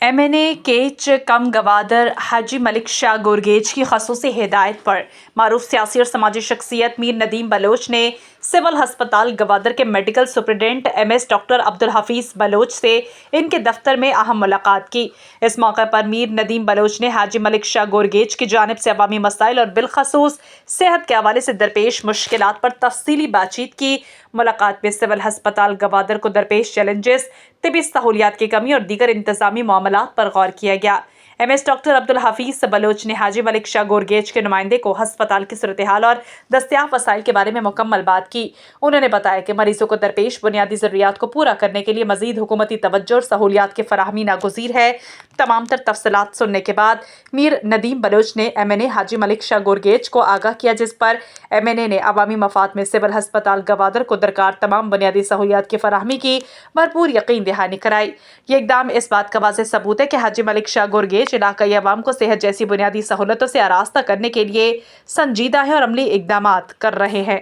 MNA केच कम गवादर हाजी मलिक शाह गुरगेज की खसूसी हिदायत पर मारूफ सियासी और समाजी शख्सियत मीर नदीम बलोच ने सिविल हस्पताल गवादर के medical superintendent MS doctor Abdul Hafeez Baloch से इनके दफ्तर में अहम मुलाकात की। इस मौके पर मीर नदीम बलोच ने हाजी मलिक शाह गुरगेज की जानिब से अवामी मसाइल और बिलखसूस सेहत के हवाले से दरपेश मुश्किलात पर तफसीली बातचीत की। मुलाकात में सिविल हस्पताल गवादर को दरपेश चैलेंजेस, तिबी सहूलियात की कमी और दीगर इंतजामी मामलात पर गौर किया गया। MS डॉक्टर अब्दुल हफीज़ बलोच ने हाजी मलिक शाह गुरगेज के नुमाइंदे को हस्पताल की सूरत हाल और दस्तियाब वसाइल के बारे में मुकम्मल बात की। उन्होंने बताया कि मरीजों को दरपेश बुनियादी ज़रूरियात को पूरा करने के लिए मज़ीद हुकूमती तवज्जो और सहूलियात की फराहमी नागुज़ीर है। तमाम तर तफसीलात सुनने के बाद मीर नदीम बलोच ने MNA हाजी मलिक शाह गुरगेज को आगाह किया, जिस पर MNA ने अवामी मफाद में सिविल हस्पताल गवादर को दरकार तमाम बुनियादी सहूलियात की फराहमी की भरपूर यकीन दहानी कराई। ये इकदाम इस बात का वाज़ेह सबूत है कि हाजी मलिक शाह गुरगेज इलाकाई अवाम को सेहत जैसी बुनियादी सहूलतों से आरास्ता करने के लिए संजीदा है और अमली इकदामात कर रहे हैं।